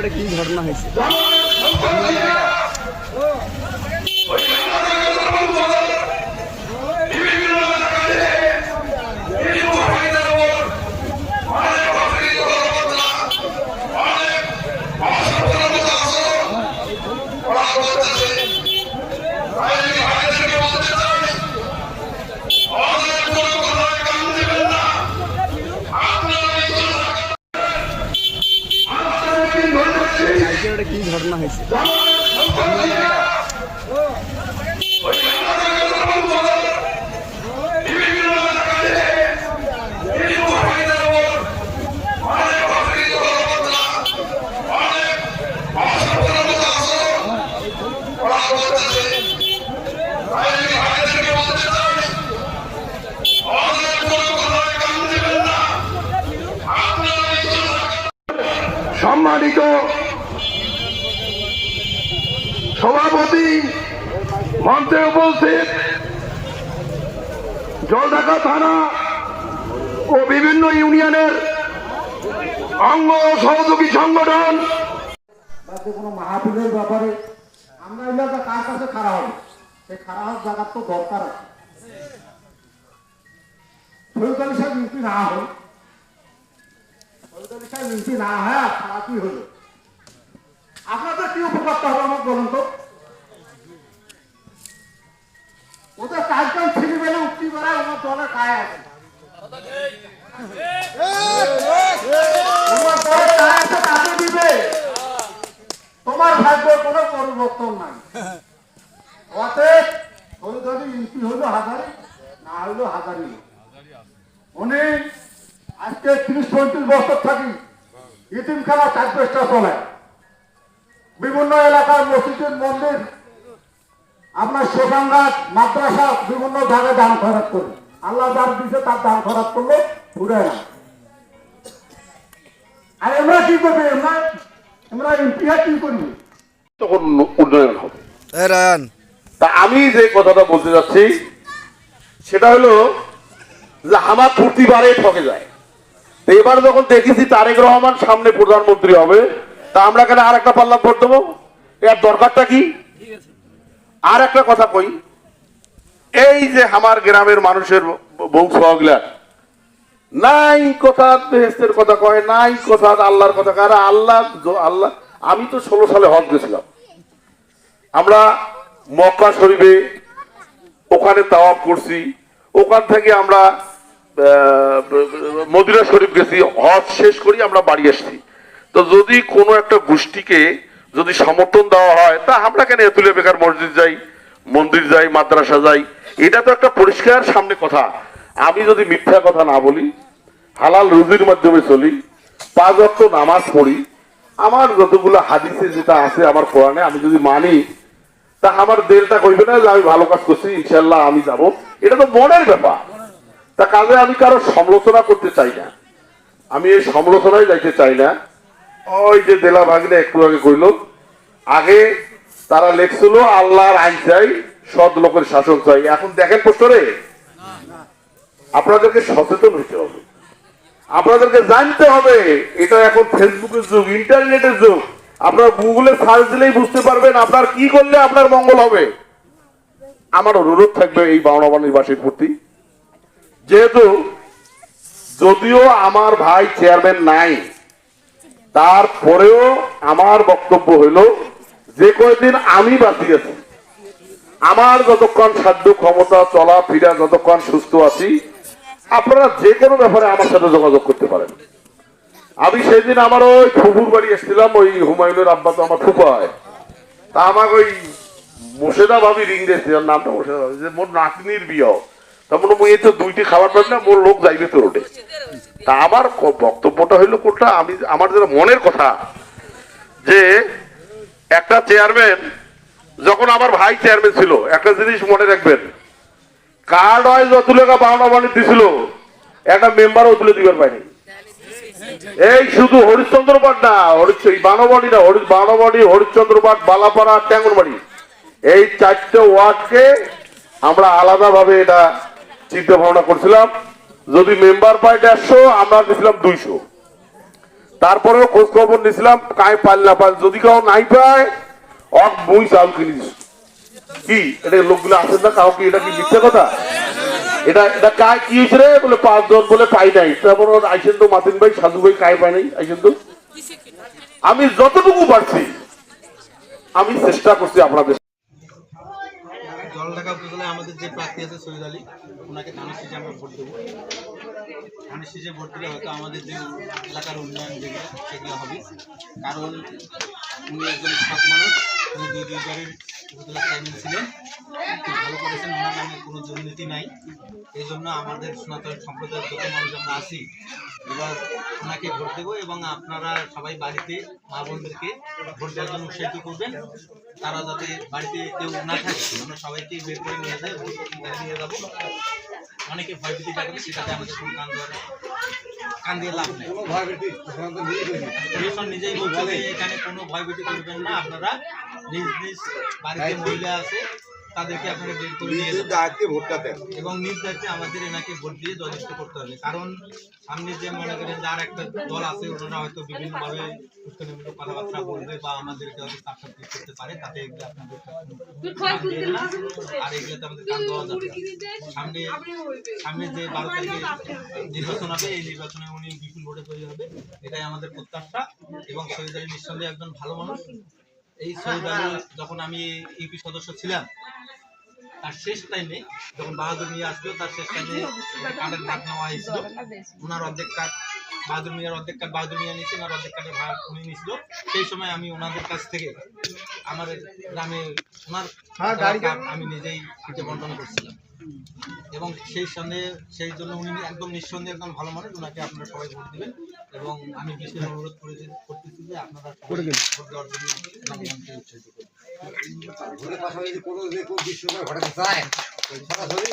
এটা কি ঘটনা হয়েছে? এটা কি ঘটনা হয়েছে? সম্মানিত সভাপতি, মঞ্চে উপস্থিত জলঢাকা থানা ও বিভিন্ন ইউনিয়নের অঙ্গ ও সহযোগী সংগঠন, কোনো মাহফিলের ব্যাপারে আমরা এলাকা কার কাছে খাড়া হবে, সেই খাড়া হওয়ার জায়গার তো দরকার আছে। শহীদ আলী সাহেব মিষ্টি না হয়, শহীদ আলী সাহেব মিষ্টি না হয় আর খারাপ কি হলো? আপনাদের কি উপকারটা হবে আমার বলুন তো? ওদের কাজকাম ছিঁড়ে বেলে উঠতে বেড়ায়, আমার দলের গায়ে আছে, তোমার দলের গায়ে আছে, তাকে দিবে। তোমার ভাগ্যের কোনো পরিবর্তন নাই। অতএব শহীদ আলী মিষ্টি হইলো হাজারি, না হইলো হাজারি। উনি আজকে ৩০-৩৫ বছর থাকি ইতিমখানা ৪-৫টা চলে, বিভিন্ন এলাকার মসজিদ মন্দির, আপনার শ্মশানঘাট, মাদ্রাসা, বিভিন্ন জায়গায় দান খরচ করি। আল্লাহ যার দিচ্ছে তার দান খরচ করলে ঘুরে না। আর আমরা কি করবি? আমরা ইতিহাস কি করি? তখন উন্নয়ন হবে। রায়ন, তা আমি যে কথাটা বলতে যাচ্ছি সেটা হলো যে আমার প্রতিবারে ঠকে যায়। তো এবার যখন দেখেছি তারেক রহমান সামনে প্রধানমন্ত্রী হবে, তা আমরা কেন আর একটা পাল্লা ভোট দেবো? এর দরকারটা কি? আর একটা কথা কই, এই যে আমার গ্রামের মানুষের বংশগুলা নাই কথা বেহেস্তের কথা কয়, নাই কথা আল্লাহর কথা কয়। আল্লাহ আল্লাহ আমি তো 16 সালে হজ গেছিলাম, আমরা মক্কা শরীফে ওখানে তাওয়াফ করছি, ওখান থেকে আমরা মদিনা শরীফ গেছি, হজ শেষ করি আমরা বাড়ি আসছি। তো যদি কোনো একটা গোষ্ঠীকে যদি সমর্থন দেওয়া হয়, তা আমরা কেন এতুলে বেকার মসজিদ যাই, মন্দির যাই, মাদ্রাসা যাই? এটা তো একটা পরিষ্কার সামনে কথা। আমি যদি মিথ্যা কথা না বলি, হালাল রুজির মাধ্যমে চলি, 5 ওয়াক্ত নামাজ পড়ি, আমার যতগুলো হাদিসে যেটা আছে আমার কোরআনে আমি যদি মানি, তা আমার দেলটা কইবে না যে আমি ভালো কাজ করছি, ইনশাল্লাহ আমি যাব। এটা তো মনের ব্যাপার। তা কাজে আমি কারো সমালোচনা করতে চাই না, আমি এই সমালোচনায় যাইতে চাই না। ওই যে দেলা ভাগনে একটু আগে কইল, আগে তারা লেখছিল আল্লাহর আইন চাই, সৎ লোকের শাসন চাই। এখন দেখেন পোস্টারে, আপনাদেরকে সচেতন হতে হবে, আপনাদেরকে জানতে হবে এটা এখন ফেসবুকের যুগ, ইন্টারনেটের যুগ। আপনার গুগলে সার্চ দিলেই বুঝতে পারবেন আপনার কি করলে আপনার মঙ্গল হবে। আমার অনুরোধ থাকবে এই বাউনাবাড়িবাসীর প্রতি, যেহেতু যদিও আমার ভাই চেয়ারম্যান নাই, তারপরেও আমার বক্তব্য হইল যে কয়েকদিন আমি বাঁচি আছি, আমার যতক্ষণ সাধ্য ক্ষমতা চলা ফিরা, যতক্ষণ সুস্থ আছি, আপনারা যে কোনো ব্যাপারে আমার সাথে যোগাযোগ করতে পারেন। আমি সেদিন আমার ওই ফুফুর বাড়ি এসেছিলাম, ওই হুমায়ুনের আব্বা তো আমার ফুফা হয়, তা আমাকে ওই মোর্শেদা ভাবি রিং দিয়েছে, নামটা মোর্শেদা ভাবি, যে মোর নাতনির বিয়ে, তারপরে মুই তো 2টি খাবার পাবি না, মোর লোক যাইবে তো রোডে। তা আমার বক্তব্যটা হইলো কোনটা, আমি আমার যেটা মনের কথা, যে একটা চেয়ারম্যান যখন আমার ভাই চেয়ারম্যান ছিল, একটা জিনিস মনে রাখবেন, কার্ড হয় যত লেখা বাউনাবাড়ি দিছিল, একটা মেম্বারও তুলে দিবার পাইনি। এই শুধু হরিশ্চন্দ্রপাট না, বানাবাড়ি না, বানাবাড়ি, হরিশ্চন্দ্রপাট, বালাপাড়া, ট্যাঙ্গরবাড়ি, এই 4টে ওয়ার্ডকে আমরা আলাদা ভাবে এটা চিন্তা ভাবনা করছিলাম। যদি মেম্বার পাই 150, আমরা দিয়েছিলাম 200। তারপরেও খোঁজ খবর নিয়েছিলাম কায় পাল না পাল, যদি কেউ নাই পায় অক বই চাল কিনে দিস। কি এটা লোকগুলো আসেন না কাউ কি, এটা কি মিথ্যা কথা? এটা এটা কায় কি হয়েছে রে বলে 5 জন বলে পাই নাই, তারপর আইসেন তো মাতিন ভাই সাজু ভাই কায় পাই নাই আইসেন তো। আমি যতটুকু পারছি আমি চেষ্টা করছি আপনাদের। জলঢাকা উপজেলায় আমাদের যে প্রার্থী আছে সৈয়দ আলী, ওনাকে ধানের শীষে আমরা ভোট দেবো। ধানের শীষে ভোট দিলে হয়তো আমাদের যে এলাকার উন্নয়ন যেগুলো সেগুলো হবে, কারণ উনি একজন সৎ মানুষ, উনি 2000-এর উপজেলা চেয়ারম্যান ছিলেন, খুব ভালো করেছেন, ওনার নামে কোনো দুর্নীতি নাই। এই জন্য আমাদের সনাতন সম্প্রদায়ের যত মানুষ আমরা আছি এবার ওনাকে ভোট দেবো, এবং আপনারা সবাই বাড়িতে মা বোনদেরকে ভোট দেওয়ার জন্য উৎসাহিত করবেন। তারা যাতে বাড়িতে কেউ না থাকে আমরা সবাইকে বের করে নিয়ে যাই, ভোট নিয়ে যাবো। অনেকে ভয়ভীতি দেখাবে, সেটাতে আমাদের কোনো কান দিয়ে লাভ নেই। নিজেই বলছে যে এখানে কোনো ভয়ভীতি করবেন না, আপনারা নিজ নিজ বাড়িতে মহিলা আছে তাদেরকে আপনারা বের করে নিয়ে যাবেন এবং নিজ দায়িত্বে আমাদের এনাকে ভোট দিয়ে জয়যুক্ত করতে হবে। কারণ সামনে যে মনে করেন যার একটা দল আছে, ওনারা হয়তো বিভিন্নভাবে উৎকলনমূলক কথাবার্তা বলবে বা আমাদেরকে হয়তো চাপ করতে পারে, তাতে এগুলো আপনাদের আর এগুলোতে আমাদের কান দেওয়া যাবে। সামনে যে 12 তারিখে নির্বাচন হবে, এই নির্বাচনে উনি বিপুল ভোটে তৈরি হবে, এটাই আমাদের প্রত্যাশা। এবং সৈয়দ আলী নিঃসন্দেহে একজন ভালো মানুষ। এই সৈয়দ আলী যখন আমি ইউপি সদস্য ছিলাম, তার শেষ টাইমে যখন বাহাদুর মিয়া আসলো, তার শেষ টাইমে কার্ডের ভাগ নেওয়া হয়েছিল। ওনার অর্ধেক কার্ড বাহাদুর মিয়ার অর্ধেক কার্ড বাহাদুর মিয়া নিয়েছে, ওনার অর্ধেক কার্ডের ভাগ উনি নিয়েছিল। সেই সময় আমি ওনাদের কাছ থেকে আমার গ্রামে ওনার আমি নিজেই ফিতে বন্টন করছিলাম। এবং সেই জন্য উনি একদম নিঃসন্দেহে একদম ভালো মানুষ, ওনাকে আপনারা সবাই ভোট দিবেন। এবং আমি বিশেষ অনুরোধ করতেছি যে আপনারা ভোট দেওয়ার জন্য জনগণকে উৎসাহিত করবেন। পাশাপাশি কোনো যে কোন বিশ্বকাপ ঘটাতে চায় সরাসরি